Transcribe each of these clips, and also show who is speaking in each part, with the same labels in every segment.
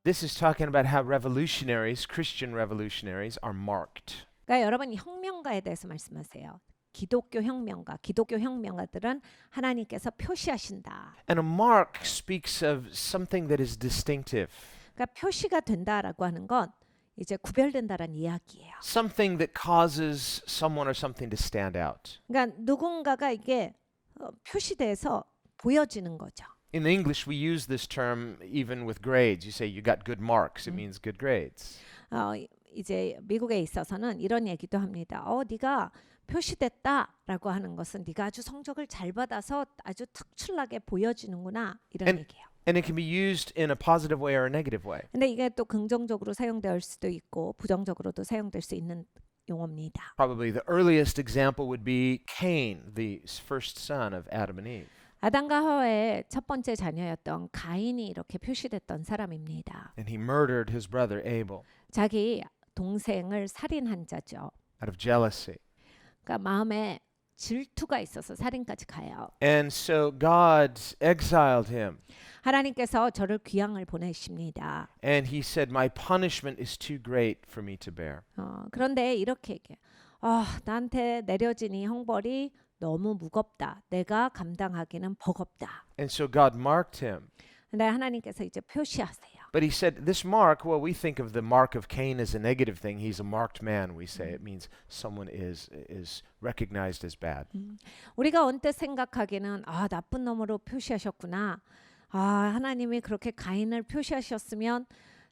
Speaker 1: This is talking about how revolutionaries, Christian revolutionaries, are marked.
Speaker 2: 그러니까 여러분 혁명가에 대해서 말씀하세요. 기독교 혁명가, 기독교 혁명가들은 하나님께서 표시하신다.
Speaker 1: And a mark speaks of something that is distinctive,
Speaker 2: 그러니까 표시가 된다라고 하는 건 이제 구별된다라는 이야기예요.
Speaker 1: something that causes someone or something to stand out.
Speaker 2: 그러니까 누군가가 이게 표시돼서 보여지는 거죠.
Speaker 1: In English, we use this term even with grades. You say you got good marks, it means good grades.
Speaker 2: 이제 미국에 있어서는 이런 얘기도 합니다. 네가 표시됐다라고 하는 것은 네가 아주 성적을 잘 받아서 아주 특출나게 보여지는구나 이런 얘기예요.
Speaker 1: And it can be used in a positive way or a negative way.
Speaker 2: 근데 이게 또 긍정적으로 사용될 수도 있고 부정적으로도 사용될 수 있는 용어입니다.
Speaker 1: Probably the earliest example would be Cain, the first son of Adam and Eve.
Speaker 2: 아담과 하와의 첫 번째 자녀였던 가인이 이렇게 표시됐던 사람입니다.
Speaker 1: And he murdered his brother Abel
Speaker 2: 자기 동생을 살인한 자죠.
Speaker 1: out of jealousy.
Speaker 2: 그러니까 마음에 질투가 있어서 살인까지 가요.
Speaker 1: And so God exiled him.
Speaker 2: 하나님께서 저를 귀양을 보내십니다.
Speaker 1: And he said, my punishment is too great for me to bear.
Speaker 2: 그런데 이렇게 얘기해요. 나한테 내려진 이 형벌이 너무 무겁다. 내가 감당하기는 버겁다.
Speaker 1: And so God marked him.
Speaker 2: 근데 하나님께서 이제 표시하세요.
Speaker 1: But he said, this mark, well, we think of the mark of Cain as a negative thing. He's a marked man, we say. It means someone is recognized as bad.
Speaker 2: 우리가 언뜻 생각하기는 나쁜 놈으로 표시하셨구나. 하나님이 그렇게 가인을 표시하셨으면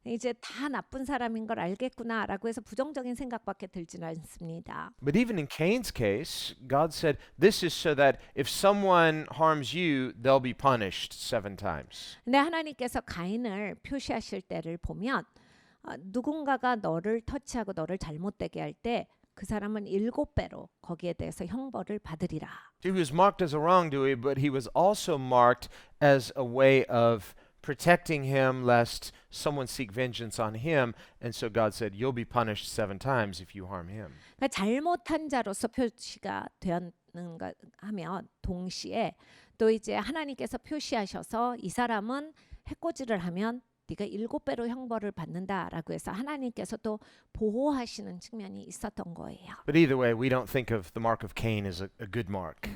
Speaker 2: 이제 다 나쁜 사람인 걸 알겠구나라고 해서 부정적인 생각밖에 들지는 않습니다.
Speaker 1: But even in Cain's case, God said, this is so that if someone harms you, they'll be punished 7 times.
Speaker 2: 근데 하나님께서 가인을 표시하실 때를 보면 누군가가 너를 터치하고 너를 잘못되게 할 때 그 사람은 7배로 거기에 대해서 형벌을 받으리라.
Speaker 1: He was marked as a wrongdoer, but he was also marked as a way of protecting him lest someone seek vengeance on him. And so God said, you'll be punished 7 times if you harm him.
Speaker 2: 그러니까 잘못한 자로서 표시가 되었는가 하면 동시에 또 이제 하나님께서 표시하셔서 이 사람은 해코지를 하면 네가 7배로 형벌을 받는다라고 해서 하나님께서 또 보호하시는 측면이 있었던 거예요.
Speaker 1: But either way, we don't think of the mark of Cain as a good mark.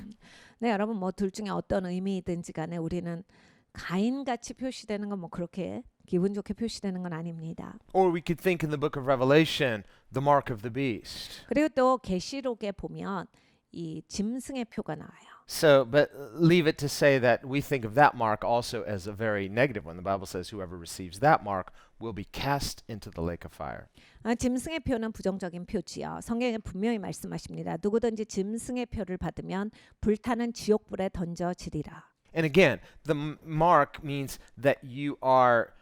Speaker 2: 네, 여러분 뭐 둘 중에 어떤 의미이든지 간에 우리는 가인같이 표시되는 건 뭐 그렇게 기분 좋게 표시되는 건 아닙니다.
Speaker 1: Or we could think in the book of Revelation, the mark of the beast.
Speaker 2: 그리고 또 계시록에 보면 이 짐승의 표가 나와요.
Speaker 1: So, but leave it to say that we think of that mark also as a very negative one. The Bible says whoever receives that mark will be cast into the lake of fire.
Speaker 2: 짐승의 표는 부정적인 표지요. 성경에 분명히 말씀하십니다. 누구든지 짐승의 표를 받으면 불타는 지옥불에 던져지리라.
Speaker 1: And again, the mark means that you're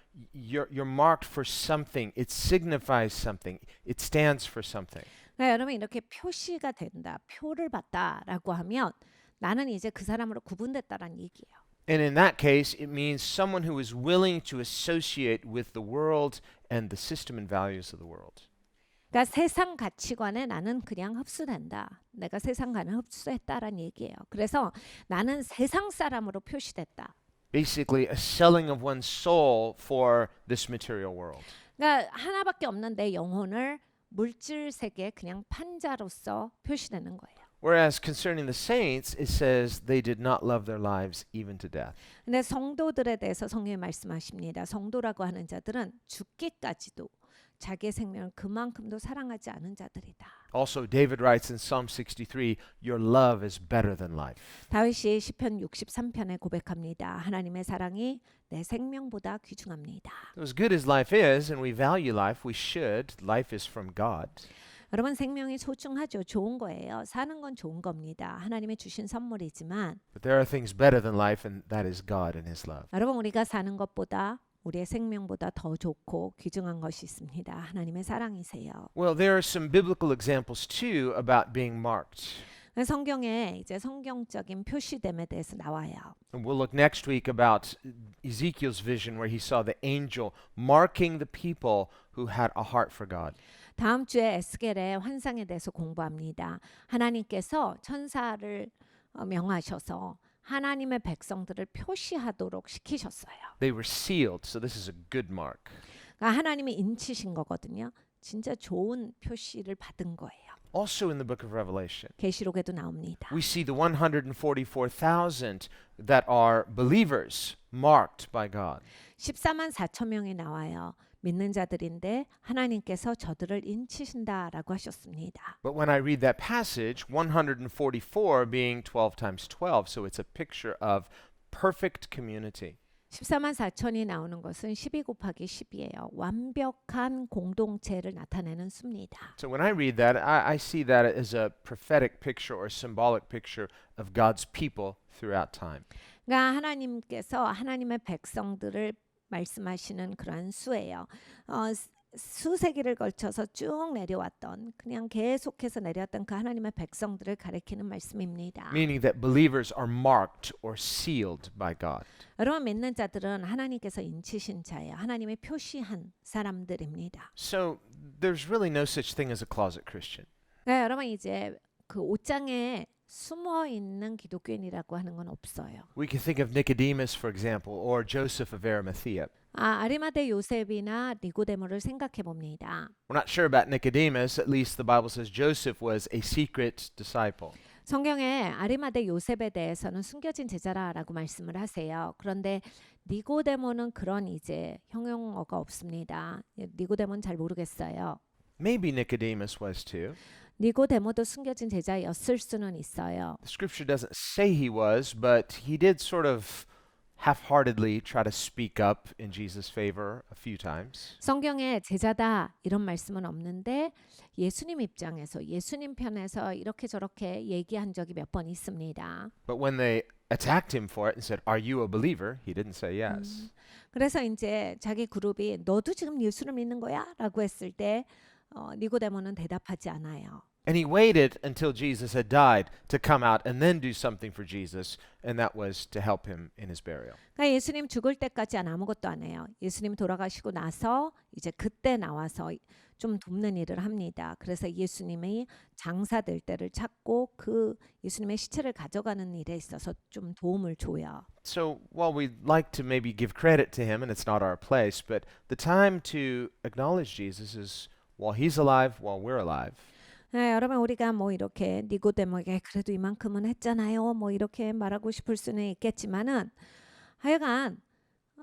Speaker 1: marked for something. It signifies something. It stands for something.
Speaker 2: 그러니까 여러분 이렇게 표시가 된다, 표를 받다라고 하면 나는 이제 그 사람으로 구분됐다라는 얘기예요.
Speaker 1: And in that case, it means someone who is willing to associate with the world and the system and values of the world.
Speaker 2: 그러니까 세상 가치관에 나는 그냥 흡수된다. 내가 세상관에 흡수했다라는 얘기예요. 그래서 나는 세상 사람으로 표시됐다.
Speaker 1: Basically, a selling of one's soul for this material world.
Speaker 2: 그러니까 하나밖에 없는 내 영혼을 물질 세계에 그냥 판자로서 표시되는 거예요.
Speaker 1: Whereas concerning the saints, it says they did not love their lives even to death.
Speaker 2: 근데 성도들에 대해서 성경이 말씀하십니다. 성도라고 하는 자들은 죽기까지도 자기의 생명을 그만큼도 사랑하지 않은 자들이다.
Speaker 1: Also, David writes in Psalm 63, your love is better than life.
Speaker 2: 다윗이 시편 63편에 고백합니다. 하나님의 사랑이 내 생명보다 귀중합니다.
Speaker 1: As good as life is, and we value life, we should. Life is from God.
Speaker 2: 여러분 생명이 소중하죠. 좋은 거예요. 사는 건 좋은 겁니다. 하나님의 주신 선물이지만
Speaker 1: But there are things better than life, and that is God and His love.
Speaker 2: 여러분 우리가 사는 것보다 우리의 생명보다 더 좋고 귀중한 것이 있습니다. 하나님의 사랑이세요.
Speaker 1: Well, there are some biblical examples too about being marked.
Speaker 2: 성경에 이제 성경적인 표시됨에 대해서 나와요.
Speaker 1: And we'll look next week about Ezekiel's vision where he saw the angel marking the people who had a heart for God.
Speaker 2: 다음 주에 에스겔의 환상에 대해서 공부합니다. 하나님께서 천사를 명하셔서 하나님의 백성들을 표시하도록 시키셨어요.
Speaker 1: They were sealed, so this is a good mark.
Speaker 2: 그러니까 하나님이 인치신 거거든요. 진짜 좋은 표시를 받은 거예요.
Speaker 1: Also in the book of Revelation,
Speaker 2: 계시록에도 나옵니다.
Speaker 1: we see the 144,000 that are believers marked by God.
Speaker 2: 14만 4천 명이 나와요. 믿는 자들인데 하나님께서 저들을 인치신다라고 하셨습니다.
Speaker 1: But when I read that passage, 144 being 12 times 12, so it's a picture of perfect community.
Speaker 2: 14만 4천이 나오는 것은 12 곱하기 10이에요. 완벽한 공동체를 나타내는 수입니다.
Speaker 1: So when I read that, I see that as a prophetic picture or symbolic picture of God's people throughout time.
Speaker 2: 그러니까 하나님께서 하나님의 백성들을 말씀하시는 그러한 수예요. 수세기를 걸쳐서 쭉 내려왔던 그냥 계속해서 내려왔던 그 하나님의 백성들을 가리키는 말씀입니다.
Speaker 1: Meaning that believers are marked or sealed by God.
Speaker 2: 여러분 믿는 자들은 하나님께서 인치신 자예요. 하나님의 표시한 사람들입니다.
Speaker 1: So there's really no such thing as a closet Christian.
Speaker 2: 네, 여러분 이제 그 옷장에 숨어 있는 기독교인이라고 하는 건 없어요.
Speaker 1: We can think of Nicodemus, for example, or Joseph of Arimathea.
Speaker 2: 아리마대 요셉이나 니고데모를 생각해 봅니다.
Speaker 1: We're not sure about Nicodemus. At least the Bible says Joseph was a secret disciple.
Speaker 2: 성경에 아리마대 요셉에 대해서는 숨겨진 제자라라고 말씀을 하세요. 그런데 니고데모는 그런 이제 형용어가 없습니다. 니고데모는 잘 모르겠어요.
Speaker 1: Maybe Nicodemus was too.
Speaker 2: 니고데모도 숨겨진 제자였을 수는 있어요.
Speaker 1: The scripture doesn't say he was, but he did sort of half-heartedly try to speak up in Jesus' favor a few times.
Speaker 2: 성경에 제자다 이런 말씀은 없는데 예수님 입장에서 예수님 편에서 이렇게 저렇게 얘기한 적이 몇 번 있습니다.
Speaker 1: But when they attacked him for it and said, "Are you a believer?" he didn't say yes.
Speaker 2: 그래서 이제 자기 그룹이 너도 지금 예수를 믿는 거야? 라고 했을 때 니고데모는 대답하지 않아요.
Speaker 1: And he waited until Jesus had died to come out and then do something for Jesus, and that was to help him in his burial.
Speaker 2: 그러니까 예수님 죽을 때까지 아무것도 안 해요. 예수님 돌아가시고 나서 이제 그때 나와서 좀 돕는 일을 합니다. 그래서 예수님이 장사될 때를 찾고 그 예수님의 시체를 가져가는 일에 있어서 좀 도움을 줘요.
Speaker 1: So while we'd like to maybe give credit to him, and it's not our place, but the time to acknowledge Jesus is while he's alive, while we're alive.
Speaker 2: 네, 여러분 우리가 뭐 이렇게 니고데모에게 그래도 이만큼은 했잖아요. 뭐 이렇게 말하고 싶을 수는 있겠지만은 하여간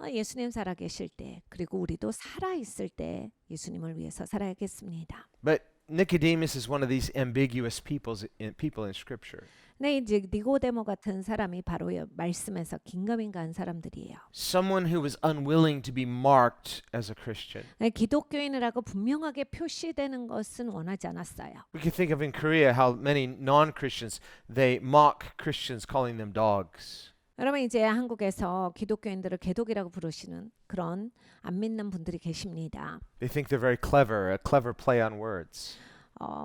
Speaker 2: 예수님 살아계실 때 그리고 우리도 살아있을 때 예수님을 위해서 살아야겠습니다.
Speaker 1: But Nicodemus is one of these ambiguous people in Scripture.
Speaker 2: 네, 이제 니고데모 같은 사람이 바로 말씀에서 긴가민가한 사람들이에요.
Speaker 1: Someone who was unwilling to be marked as a Christian.
Speaker 2: 네, 기독교인이라고 분명하게 표시되는 것은 원하지 않았어요.
Speaker 1: We can think of in Korea how many non-Christians, they mock Christians calling them dogs.
Speaker 2: 여러분 이제 한국에서 기독교인들을 개독이라고 부르시는 그런 안 믿는 분들이 계십니다.
Speaker 1: They think they're very clever, a clever play on words.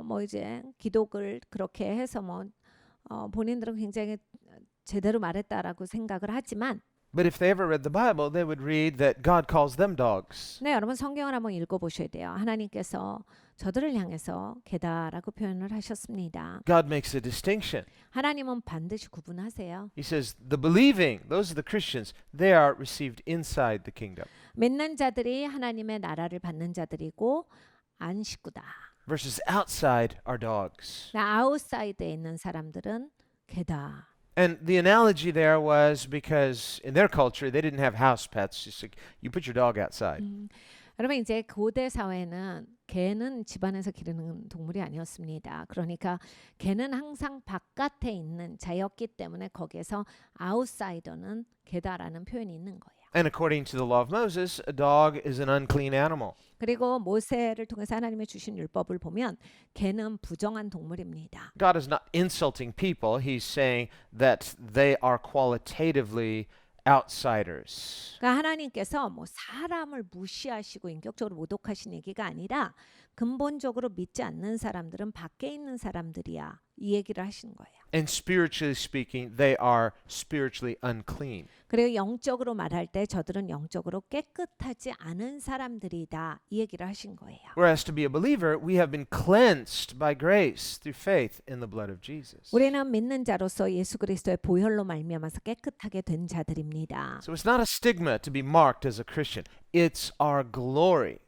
Speaker 2: 뭐 이제 기독을 그렇게 해서 본인들은 굉장히 제대로 말했다라고 생각을 하지만
Speaker 1: But if they ever read the Bible, they would read that God calls them dogs.
Speaker 2: 네, 여러분 성경을 한번 읽어보셔야 돼요. 하나님께서 저들을 향해서 개다라고 표현을 하셨습니다.
Speaker 1: God makes a distinction.
Speaker 2: 하나님은 반드시 구분하세요.
Speaker 1: He says, the believing, those are the Christians, they are received inside the kingdom.
Speaker 2: 믿는 자들이 하나님의 나라를 받는 자들이고 안식구다.
Speaker 1: Versus outside are dogs.
Speaker 2: 아웃사이드에 있는 사람들은 개다.
Speaker 1: And the analogy there was because in their culture, they didn't have house pets. Just like you put your dog outside.
Speaker 2: 여러분 이제 고대 사회는 개는 집안에서 기르는 동물이 아니었습니다. 그러니까 개는 항상 바깥에 있는 자였기 때문에 거기에서 아웃사이더는 개다라는 표현이 있는 거예요.
Speaker 1: And according to the law of Moses, a dog is an unclean animal.
Speaker 2: 그리고 모세를 통해서 하나님이 주신 율법을 보면 개는 부정한 동물입니다.
Speaker 1: God is not insulting people. He's saying that they are qualitatively outsiders.
Speaker 2: 그러니까 하나님께서 뭐 사람을 무시하시고 인격적으로 모독하신 얘기가 아니라 근본적으로 믿지 않는 사람들은 밖에 있는 사람들이야. 이 얘기를 하시는 거예요.
Speaker 1: And spiritually speaking, they are spiritually unclean.
Speaker 2: 그리고 영적으로 말할 때 저들은 영적으로 깨끗하지 않은 사람들이다. 이 얘기를 하신 거예요.
Speaker 1: Whereas to be a believer, we have been cleansed by grace through faith in the blood of Jesus.
Speaker 2: 우리는 믿는 자로서 예수 그리스도의 보혈로 말미암아서 깨끗하게 된 자들입니다.
Speaker 1: So it's not a stigma to be marked as a Christian. It's our glory.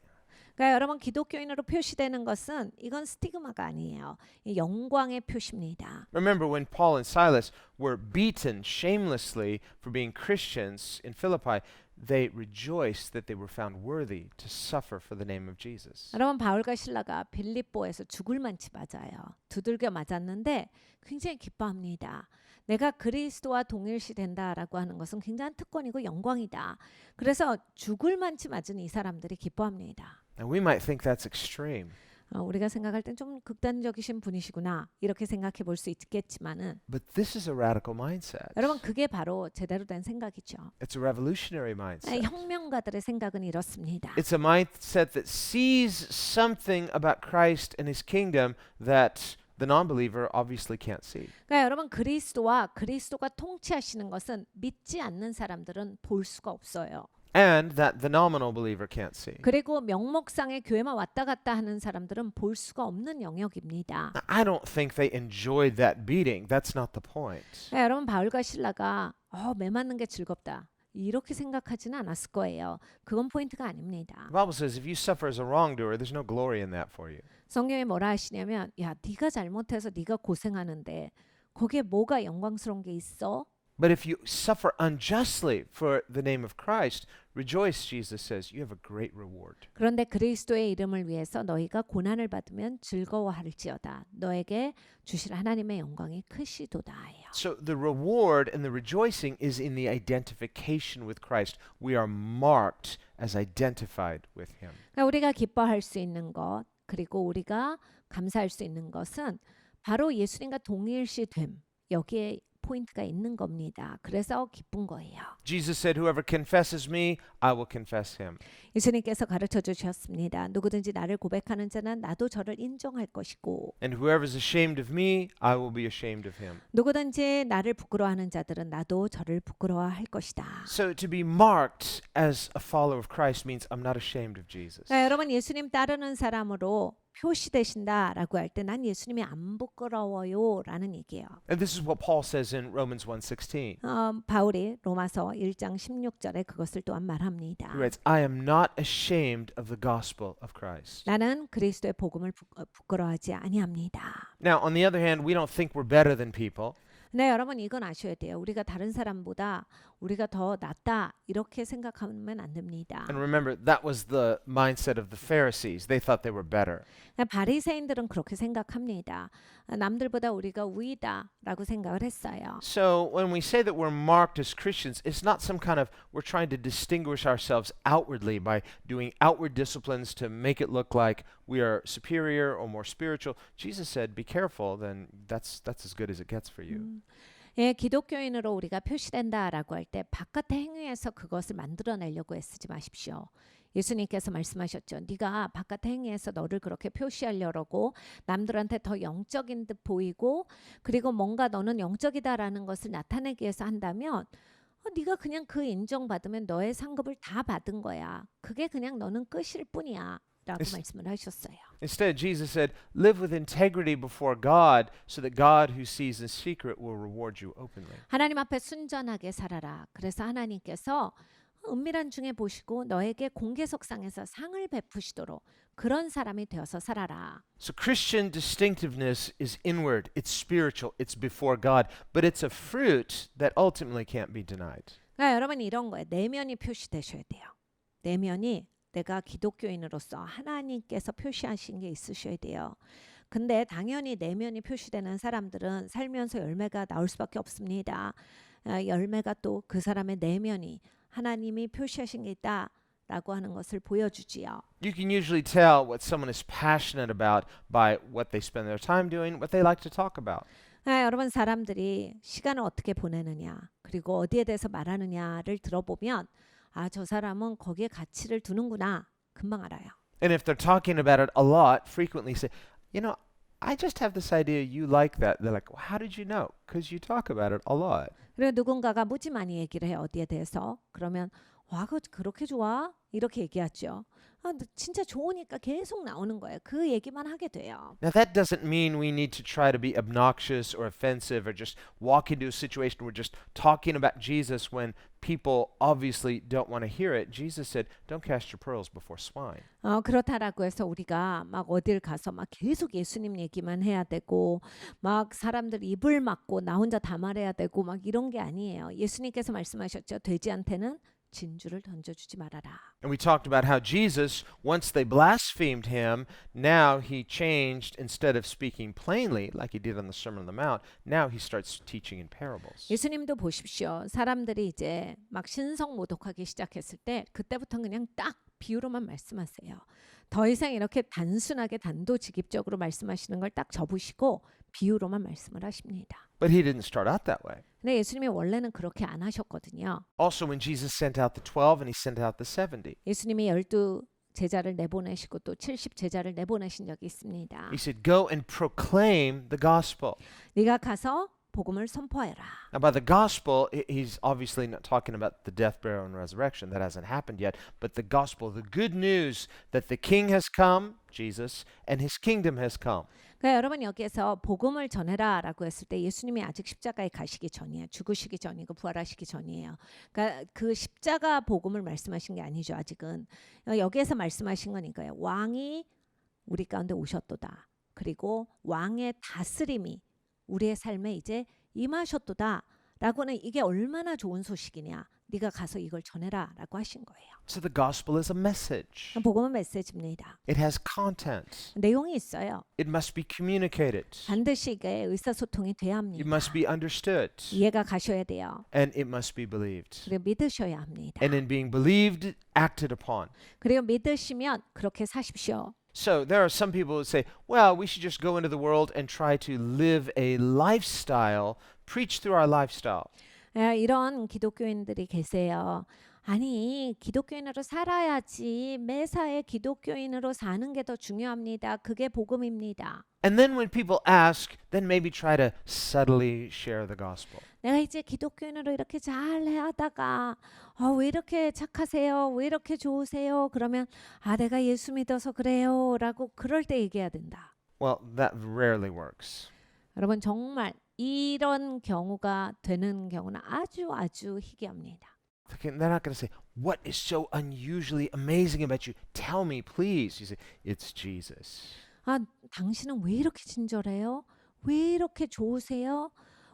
Speaker 2: 그러니까 여러분 기독교인으로 표시되는 것은 이건 스티그마가 아니에요. 이 영광의 표시입니다.
Speaker 1: Remember when Paul and Silas were beaten shamelessly for being Christians in Philippi, they rejoiced that they were found worthy to suffer for the name of Jesus.
Speaker 2: 여러분 바울과 실라가 빌립보에서 죽을 만치 맞아요. 두들겨 맞았는데 굉장히 기뻐합니다. 내가 그리스도와 동일시 된다라고 하는 것은 굉장한 특권이고 영광이다. 그래서 죽을 만치 맞은 이 사람들이 기뻐합니다.
Speaker 1: And we might think that's extreme.
Speaker 2: 우리가 생각할 땐 좀 극단적이신 분이시구나 이렇게 생각해 볼 수 있겠지만은
Speaker 1: But this is a radical mindset.
Speaker 2: 여러분 그게 바로 제대로 된 생각이죠.
Speaker 1: It's a revolutionary mindset.
Speaker 2: 혁명가들의 생각은 이렇습니다.
Speaker 1: It's a mindset that sees something about Christ and his kingdom that the non-believer obviously can't see.
Speaker 2: 그러니까 여러분 그리스도가 통치하시는 것은 믿지 않는 사람들은 볼 수가 없어요.
Speaker 1: And that the nominal believer can't see.
Speaker 2: 그리고 명목상의 교회만 왔다 갔다 하는 사람들은 볼 수가 없는 영역입니다.
Speaker 1: Now, I don't think they enjoyed that beating. That's not the point.
Speaker 2: 그러니까 여러분 바울과 실라가 매 맞는 게 즐겁다. 이렇게 생각하지는 않았을 거예요. 그건 포인트가 아닙니다.
Speaker 1: The Bible says if you suffer as a wrongdoer, there's no glory in that for you.
Speaker 2: 성경에 뭐라 하시냐면 야 네가 잘못해서 네가 고생하는데 거기에 뭐가 영광스러운 게 있어?
Speaker 1: But if you suffer unjustly for the name of Christ, rejoice, Jesus says, you have a great reward.
Speaker 2: 그런데 그리스도의 이름을 위해서 너희가 고난을 받으면 즐거워할지어다. 너에게 주실 하나님의 영광이 크시도다예요.
Speaker 1: So the reward and the rejoicing is in the identification with Christ. We are marked as identified with him.
Speaker 2: 그러니까 우리가 기뻐할 수 있는 것 그리고 우리가 감사할 수 있는 것은 바로 예수님과 동일시됨 여기에 포인트가 있는 겁니다. 그래서 기쁜 거예요.
Speaker 1: Jesus said, whoever confesses me, I will confess him.
Speaker 2: 예수님께서 가르쳐 주셨습니다. 누구든지 나를 고백하는 자는 나도 저를 인정할 것이고
Speaker 1: And whoever is ashamed of me, I will be ashamed of him.
Speaker 2: 누구든지 나를 부끄러워하는 자들은 나도 저를 부끄러워할 것이다.
Speaker 1: So to be marked as a follower of Christ means I'm not ashamed of Jesus.
Speaker 2: 여러분 예수님 따르는 사람으로 표시되신다라고 할 때 난 예수님이 안 부끄러워요라는 얘기예요.
Speaker 1: And this is what Paul says in Romans 1:16.
Speaker 2: 바울이 로마서 1장 16절에 그것을 또한 말합니다.
Speaker 1: He writes, I am not ashamed of the gospel of Christ.
Speaker 2: 나는 그리스도의 복음을 부끄러워하지 아니합니다.
Speaker 1: Now, on the other hand, we don't think we're better than people.
Speaker 2: 네, 여러분 이건 아셔야 돼요. 우리가 다른 사람보다 우리가 더 낫다 이렇게 생각하면 안 됩니다.
Speaker 1: And remember, that was the mindset of the Pharisees. They thought they were better.
Speaker 2: 바리새인들은 그렇게 생각합니다. 남들보다 우리가 우위다라고 생각을 했어요.
Speaker 1: So when we say that we're marked as Christians, it's not some kind of we're trying to distinguish ourselves outwardly by doing outward disciplines to make it look like we are superior or more spiritual. Jesus said, be careful, then that's as good as it gets for you.
Speaker 2: 예, 기독교인으로 우리가 표시된다라고 할 때 바깥의 행위에서 그것을 만들어내려고 애쓰지 마십시오. 예수님께서 말씀하셨죠. 네가 바깥의 행위에서 너를 그렇게 표시하려고 남들한테 더 영적인 듯 보이고 그리고 뭔가 너는 영적이다라는 것을 나타내기 위해서 한다면 네가 그냥 그 인정받으면 너의 상급을 다 받은 거야. 그게 그냥 너는 끝일 뿐이야. 라고 말씀을 하셨어요.
Speaker 1: Instead, Jesus said, live with integrity before God so that God who sees in secret will reward you openly.
Speaker 2: 하나님 앞에 순전하게 살아라. 그래서 하나님께서 은밀한 중에 보시고 너에게 공개석상에서 상을 베푸시도록 그런 사람이 되어서 살아라.
Speaker 1: So Christian distinctiveness is inward, it's spiritual, it's before God, but it's a fruit that ultimately can't be denied.
Speaker 2: 그러니까 여러분 이런 거예요. 내면이 표시되셔야 돼요. 내면이 내가 기독교인으로서 하나님께서 표시하신 게 있으셔야 돼요. 근데 당연히 내면이 표시되는 사람들은 살면서 열매가 나올 수밖에 없습니다. 열매가 또 그 사람의 내면이 하나님이 표시하신 게 있다라고 하는 것을 보여주지요.
Speaker 1: You can usually tell what someone is passionate about by what they spend their time doing, what they like to talk about.
Speaker 2: 여러분 사람들이 시간을 어떻게 보내느냐 그리고 어디에 대해서 말하느냐를 들어보면 저 사람은 거기에 가치를 두는구나 금방 알아요.
Speaker 1: And if they're talking about it a lot, frequently say, you know, I just have this idea you like that. They're like, well, how did you know? Because you talk about it a lot.
Speaker 2: 그리고 누군가가 무지 많이 얘기를 해요. 어디에 대해서. 그러면 와, 그거 그렇게 좋아? 이렇게 얘기하죠. 아, 진짜 좋으니까 계속 나오는 거예요. 그 얘기만 하게 돼요.
Speaker 1: Now, that doesn't mean we need to try to be obnoxious or offensive or just walk into a situation where we're just talking about Jesus when people obviously don't want to hear it. Jesus said, don't cast your pearls before swine.
Speaker 2: 그렇다라고 해서 우리가 막 어딜 가서 막 계속 예수님 얘기만 해야 되고 막 사람들 입을 막고 나 혼자 다 말해야 되고 막 이런 게 아니에요. 예수님께서 말씀하셨죠. 돼지한테는 진주를 던져주지 말아라.
Speaker 1: And we talked about how Jesus, once they blasphemed him, now he changed, instead of speaking plainly like he did on the Sermon on the Mount, now he starts teaching in parables.
Speaker 2: 예수님도 보십시오. 사람들이 이제 막 신성모독하기 시작했을 때 그때부터는 그냥 딱 비유로만 말씀하세요. 더 이상 이렇게 단순하게 단도직입적으로 말씀하시는 걸 딱 접으시고 비유로만 말씀을 하십니다.
Speaker 1: But he didn't start out that way.
Speaker 2: 근데 예수님이 원래는 그렇게 안 하셨거든요.
Speaker 1: Also, when Jesus sent out the 12 and he sent out the 70,
Speaker 2: 예수님이 12 제자를 내보내시고 또 70 제자를 내보내신 적이 있습니다.
Speaker 1: he said, go and proclaim the gospel.
Speaker 2: 네가 가서 복음을 선포하여라.
Speaker 1: Now, by the gospel, he's obviously not talking about the death, burial, and resurrection. That hasn't happened yet. But the gospel, the good news that the king has come, Jesus, and his kingdom has come.
Speaker 2: 그러니까 여러분 여기에서 복음을 전해라라고 했을 때 예수님이 아직 십자가에 가시기 전이에요. 죽으시기 전이고 부활하시기 전이에요. 그러니까 그 십자가 복음을 말씀하신 게 아니죠. 아직은. 여기에서 말씀하신 거니까요. 왕이 우리 가운데 오셨도다. 그리고 왕의 다스림이 우리의 삶에 이제 임하셨도다. 라고는 이게 얼마나 좋은 소식이냐. 네가 가서 이걸 전해라라고 하신 거예요.
Speaker 1: So the gospel is a message.
Speaker 2: 복음은 메시지입니다.
Speaker 1: It has content.
Speaker 2: 내용이 있어요.
Speaker 1: It must be communicated.
Speaker 2: 반드시 이게 의사소통이 돼야
Speaker 1: It
Speaker 2: 합니다.
Speaker 1: must be understood.
Speaker 2: 이해가 가셔야 돼요.
Speaker 1: And it must be believed.
Speaker 2: 그리고 믿으셔야 합니다.
Speaker 1: And in being believed, acted upon.
Speaker 2: 그리고 믿으시면 그렇게 사십시오.
Speaker 1: So there are some people who say, well, we should just go into the world and try to live a lifestyle, preach through our lifestyle.
Speaker 2: 이런 기독교인들이 계세요. 아니, 기독교인으로 살아야지. 매사에 기독교인으로 사는 게 더 중요합니다. 그게 복음입니다.
Speaker 1: And then when people ask, then maybe try to subtly share the gospel.
Speaker 2: 내가 이제 기독교인으로 이렇게 잘 하다가 왜 이렇게 착하세요? 왜 이렇게 좋으세요? 그러면 내가 예수 믿어서 그래요. 라고 그럴 때 얘기해야 된다.
Speaker 1: Well, that rarely works.
Speaker 2: 여러분 정말 이런 경우가 되는 경우는 아주 희귀합니다.
Speaker 1: They're not going to say, what is so unusually amazing about you? Tell me, please. You say, it's Jesus.
Speaker 2: 당신은 왜 이렇게 친절해요? 왜 이렇게 좋으세요?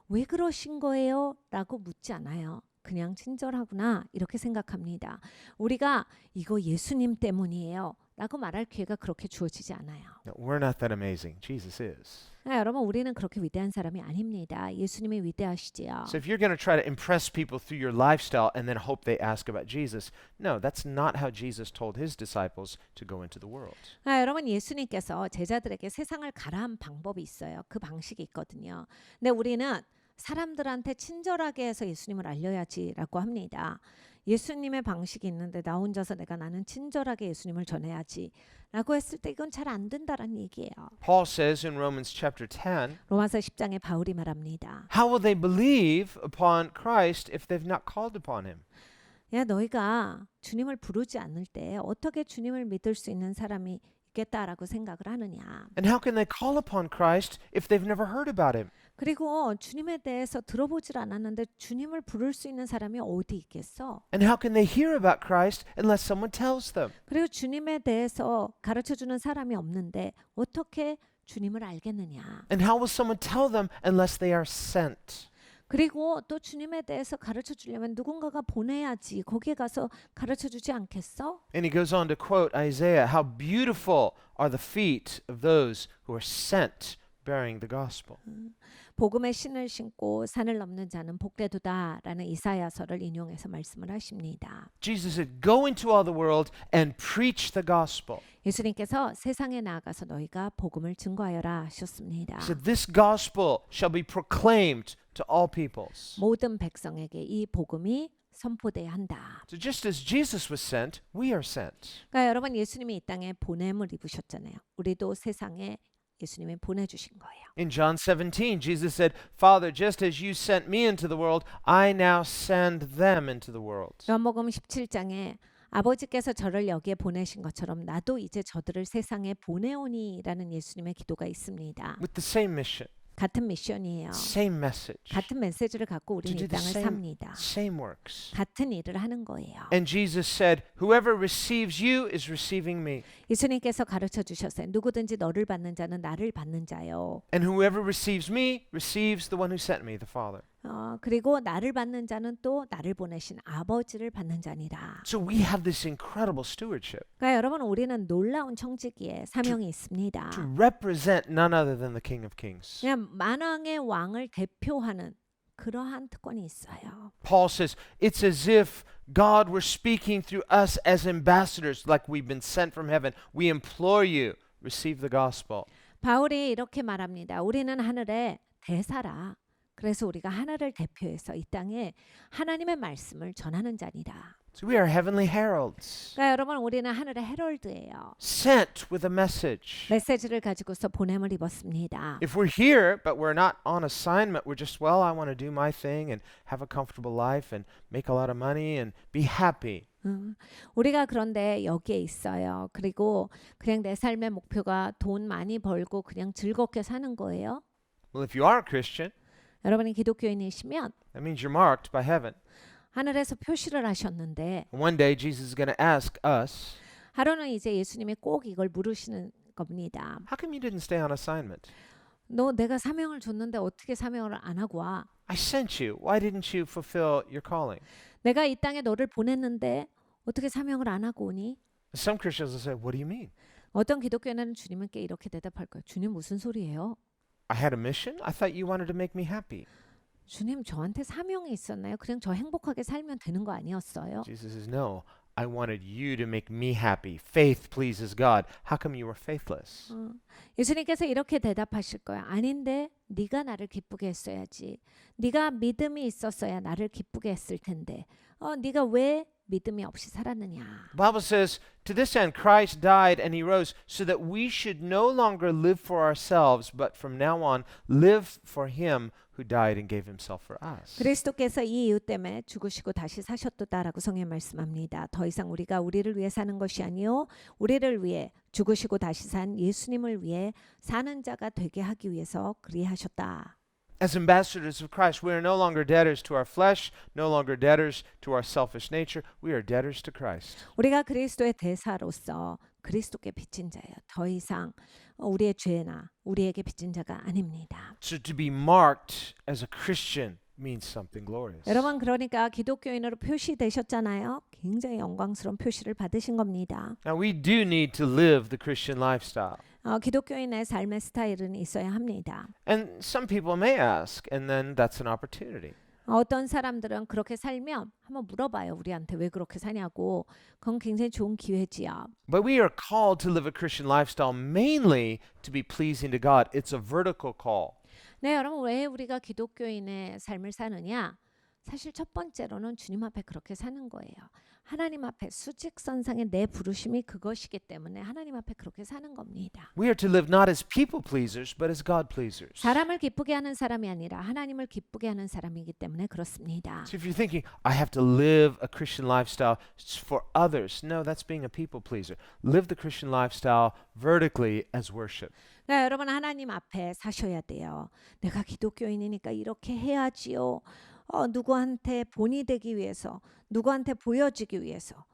Speaker 2: 왜 그러신 거예요? 라고 묻지 않아요. 그냥 친절하구나 이렇게 생각합니다. 우리가 이거 예수님 때문이에요 라고 말할 기회가 그렇게 주어지지 않아요.
Speaker 1: No, we're not that amazing. Jesus is.
Speaker 2: 여러분 우리는 그렇게 위대한 사람이 아닙니다. 예수님이 위대하시지요.
Speaker 1: So if you're going to try to impress people through your lifestyle and then hope they ask about Jesus, no, that's not how Jesus told his disciples to go into the world.
Speaker 2: 여러분 예수님께서 제자들에게 세상을 가라한 방법이 있어요. 그 방식이 있거든요. 근데 우리는 사람들한테 친절하게 해서 예수님을 알려야지라고 합니다. 예수님의 방식이 있는데 나 혼자서 나는 친절하게 예수님을 전해야지 라고 했을 때 이건 잘 안 된다라는 얘기예요.
Speaker 1: Paul says in Romans chapter 10,
Speaker 2: 로마서 10장에 바울이 말합니다.
Speaker 1: how will they believe upon Christ if they've not called upon him?
Speaker 2: 야 너희가 주님을 부르지 않을 때 어떻게 주님을 믿을 수 있는 사람이 있겠다라고 생각을 하느냐.
Speaker 1: And how can they call upon Christ if they've never heard about him?
Speaker 2: 그리고 주님에 대해서 들어보질 않았는데 주님을 부를 수 있는 사람이 어디 있겠어?
Speaker 1: And how can they hear about Christ unless someone tells them?
Speaker 2: 그리고 주님에 대해서 가르쳐주는 사람이 없는데 어떻게 주님을 알겠느냐?
Speaker 1: And how will someone tell them unless they are sent?
Speaker 2: 그리고 또 주님에 대해서 가르쳐 주려면 누군가가 보내야지. 거기에 가서 가르쳐 주지 않겠어?
Speaker 1: And he goes on to quote Isaiah, how beautiful are the feet of those who are sent bearing the gospel.
Speaker 2: 복음의 신을 신고 산을 넘는 자는 복되도다라는 이사야서를 인용해서 말씀을 하십니다.
Speaker 1: Jesus said, go into all the world and preach the gospel.
Speaker 2: 예수님께서 세상에 나아가서 너희가 복음을 증거하여라 하셨습니다.
Speaker 1: He said, this gospel shall be proclaimed to all peoples.
Speaker 2: 모든 백성에게 이 복음이 선포돼야 한다.
Speaker 1: So just as Jesus was sent, we are sent.
Speaker 2: 그러니까 여러분 예수님이 이 땅에 보냄을 입으셨잖아요. 우리도 세상에 예수님이 보내주신 거예요.
Speaker 1: In John 17, Jesus said, Father, just as you sent me into the world, I now send them into the world.
Speaker 2: 요한복음 17장에 아버지께서 저를 여기에 보내신 것처럼 나도 이제 저들을 세상에 보내오니라는 예수님의 기도가 있습니다.
Speaker 1: With the same mission,
Speaker 2: 같은 미션이에요.
Speaker 1: same message,
Speaker 2: 같은 메시지를 갖고 우리는
Speaker 1: to
Speaker 2: 이
Speaker 1: do the
Speaker 2: 땅을 삽니다.
Speaker 1: same works.
Speaker 2: 같은 일을 하는 거예요.
Speaker 1: And Jesus said, Whoever receives you is receiving me.
Speaker 2: 예수님께서 가르쳐 주셨어요. 누구든지 너를 받는 자는 나를 받는 자요.
Speaker 1: And whoever receives me receives the one who sent me, the Father.
Speaker 2: 그리고 나를 받는 자는 또 나를 보내신 아버지를 받는 자니라.
Speaker 1: So we have this incredible stewardship
Speaker 2: 그러니까 여러분 우리는 놀라운 청지기에 사명이 있습니다.
Speaker 1: to represent none other than the King of Kings.
Speaker 2: 그냥 만왕의 왕을 대표하는 그러한 특권이 있어요.
Speaker 1: Paul says, it's as if God were speaking through us as ambassadors, like we've been sent from heaven. We implore you, receive the gospel.
Speaker 2: 바울이 이렇게 말합니다. 우리는 하늘의 대사라. 그래서 우리가 하늘을 대표해서 이 땅에 하나님의 말씀을 전하는 자니라.
Speaker 1: So we are heavenly heralds,
Speaker 2: 그러니까 여러분 우리는 하늘의 헤럴드예요.
Speaker 1: sent with a message.
Speaker 2: 메시지를 가지고서 보냄을 입었습니다.
Speaker 1: If we're here, but we're not on assignment, we're just, well, I want to do my thing and have a comfortable life and make a lot of money and be happy.
Speaker 2: 우리가 그런데 여기에 있어요. 그리고 그냥 내 삶의 목표가 돈 많이 벌고 그냥 즐겁게 사는 거예요.
Speaker 1: Well, if you are a Christian,
Speaker 2: 여러분이 기독교인이시면
Speaker 1: that means you're marked by heaven.
Speaker 2: 하늘에서 표시를 하셨는데
Speaker 1: And one day, Jesus is going to ask us,
Speaker 2: 하루는 이제 예수님이 꼭 이걸 물으시는 겁니다.
Speaker 1: how come you didn't stay on assignment?
Speaker 2: 너 내가 사명을 줬는데 어떻게 사명을 안 하고 와?
Speaker 1: I sent you. Why didn't you fulfill your calling?
Speaker 2: 내가 이 땅에 너를 보냈는데 어떻게 사명을 안 하고 오니?
Speaker 1: Some Christians will say, what do you mean?
Speaker 2: 어떤 기독교인은 주님께 이렇게 대답할 거예요. 주님 무슨 소리예요?
Speaker 1: I had a mission? I thought you wanted to make me happy.
Speaker 2: 주님 저한테 사명이 있었나요? 그냥 저 행복하게 살면 되는 거 아니었어요?
Speaker 1: Jesus says, no, I wanted you to make me happy. Faith pleases God. How come you were faithless?
Speaker 2: 예수님께서 이렇게 대답하실 거야. 아닌데 네가 나를 기쁘게 했어야지. 네가 믿음이 있었어야 나를 기쁘게 했을 텐데. 네가 왜 믿음이 없이 살았느냐?
Speaker 1: The Bible says, to this end Christ died and he rose so that we should no longer live for ourselves, but from now on live for him who died and gave himself for us.
Speaker 2: 그리스도께서 이 이유 때문에 죽으시고 다시 사셨도다라고 성경 말씀합니다. 더 이상 우리가 우리를 위해 사는 것이 아니요 우리를 위해 죽으시고 다시 산 예수님을 위해 사는 자가 되게 하기 위해서 그리하셨다.
Speaker 1: As ambassadors of Christ, we are no longer debtors to our flesh, no longer debtors to our selfish nature. We are debtors to Christ.
Speaker 2: 우리가 그리스도의 대사로서 그리스도께 빚진 자예요. 더 이상 우리의 죄나 우리에게 빚진 자가 아닙니다.
Speaker 1: So to be marked as a Christian means something glorious.
Speaker 2: 여러분 그러니까 기독교인으로 표시되셨잖아요. 굉장히 영광스러운 표시를 받으신 겁니다.
Speaker 1: Now we do need to live the Christian lifestyle.
Speaker 2: 기독교인의 삶의 스타일은 있어야 합니다.
Speaker 1: And some people may ask, and then that's an opportunity.
Speaker 2: 어떤 사람들은 그렇게 살면 한번 물어봐요. 우리한테 왜 그렇게 사냐고. 그건 굉장히 좋은 기회지요.
Speaker 1: But we are called to live a Christian lifestyle mainly to be pleasing to God. It's a vertical call.
Speaker 2: 네, 여러분 왜 우리가 기독교인의 삶을 사느냐? 사실 첫 번째로는 주님 앞에 그렇게 사는 거예요. 하나님 앞에 수직선상의 내 부르심이 그것이기 때문에 하나님 앞에 그렇게 사는 겁니다.
Speaker 1: We are to live not as people pleasers, but as God pleasers.
Speaker 2: 사람을 기쁘게 하는 사람이 아니라 하나님을 기쁘게 하는 사람이기 때문에 그렇습니다.
Speaker 1: So if you're thinking, I have to live a Christian lifestyle for others, no, that's being a people pleaser. Live the Christian lifestyle vertically as worship.
Speaker 2: 그러니까 여러분 하나님 앞에 사셔야 돼요. 내가 기독교인이니까 이렇게 해야지요. 누구한테 본이 되기 위해서, 누구한테 보여지기 위해서.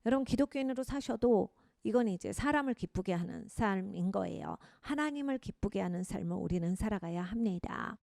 Speaker 2: 여러분 기독교인으로 사셔도 이건 이제 사람을 기쁘게 하는 삶인 거예요. 하나님을 기쁘게 하는 삶을 우리는 살아가야 합니다.